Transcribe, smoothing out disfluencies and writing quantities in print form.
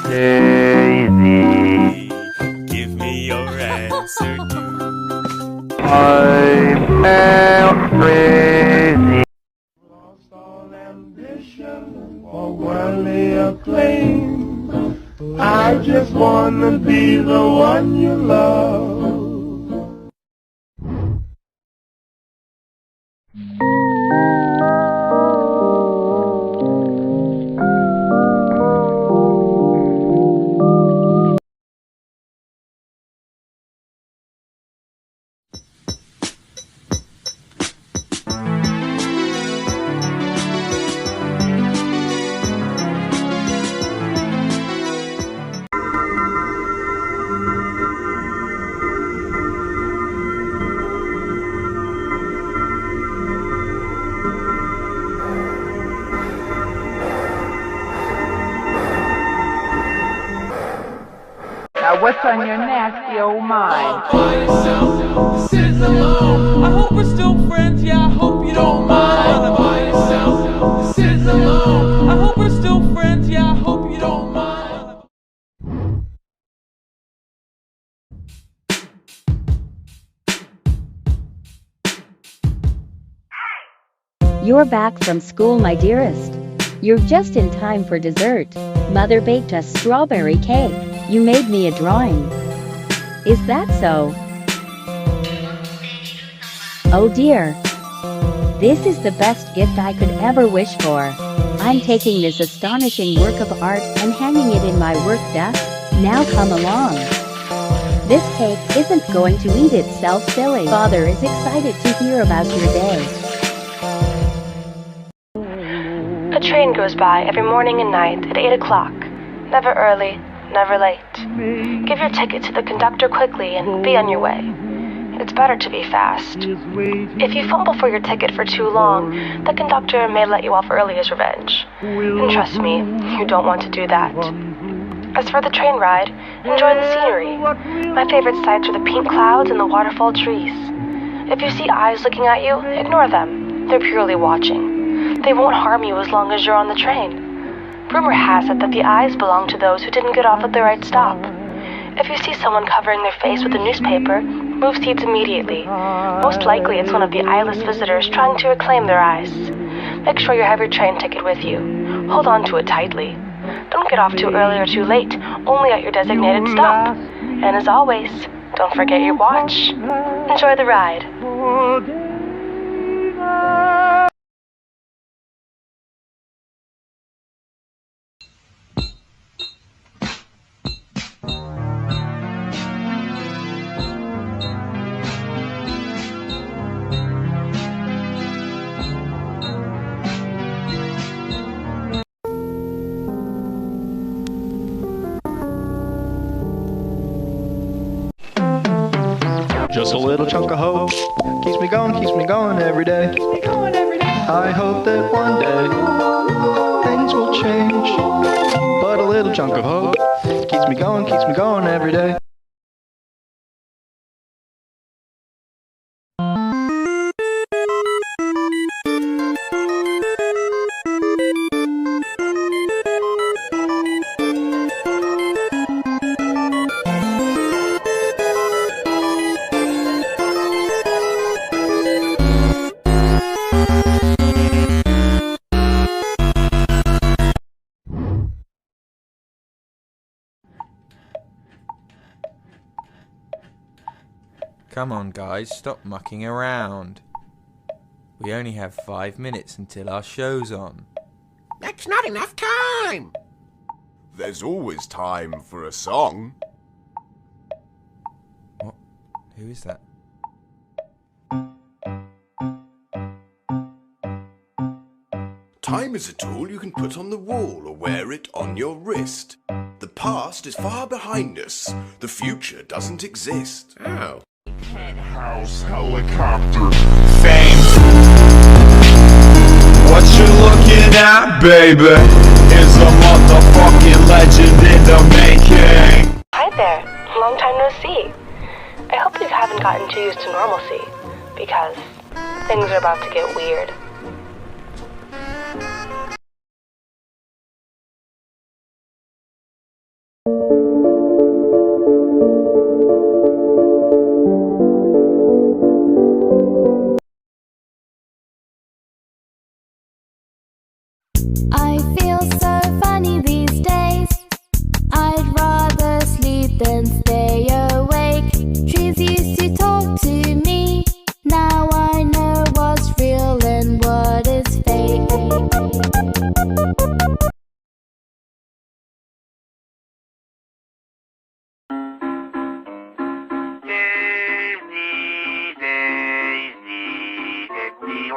Daisy, give me your answer too. I'm crazy. Lost all ambition for worldly acclaim. I just wanna be the one you love. Now what's on your nasty old mind? By yourself, sitting alone. I hope we're still friends, yeah, I hope you don't mind. By yourself, sitting alone. I hope we're still friends, yeah, I hope you don't mind. You're back from school, my dearest. You're just in time for dessert. Mother baked us strawberry cake. You made me a drawing. Is that so? Oh dear. This is the best gift I could ever wish for. I'm taking this astonishing work of art and hanging it in my work desk. Now come along. This cake isn't going to eat itself, silly. Father is excited to hear about your day. A train goes by every morning and night at 8 o'clock. Never early, never late. Give your ticket to the conductor quickly and be on your way. It's better to be fast. If you fumble for your ticket for too long, the conductor may let you off early as revenge. And trust me, you don't want to do that. As for the train ride, enjoy the scenery. My favorite sights are the pink clouds and the waterfall trees. If you see eyes looking at you, ignore them. They're purely watching. They won't harm you as long as you're on the train. Rumor has it that the eyes belong to those who didn't get off at the right stop. If you see someone covering their face with a newspaper, move seats immediately. Most likely it's one of the eyeless visitors trying to reclaim their eyes. Make sure you have your train ticket with you. Hold on to it tightly. Don't get off too early or too late, only at your designated stop. And as always, don't forget your watch. Enjoy the ride. Just a little chunk of hope keeps me going every day. I hope that one day things will change. But a little chunk of hope keeps me going every day. Come on guys, stop mucking around. We only have 5 minutes until our show's on. That's not enough time! There's always time for a song. What? Who is that? Time is a tool you can put on the wall or wear it on your wrist. The past is far behind us. The future doesn't exist. Oh. Penthouse helicopter fame. What you're looking at, baby, is a motherfucking legend in the making. Hi there. Long time no see. I hope you haven't gotten too used to normalcy, because things are about to get weird. I feel so funny these days. I'd rather sleep than stay awake. Trees used to talk to me. Now I know what's real and what is fake. Daisy, Daisy, it's the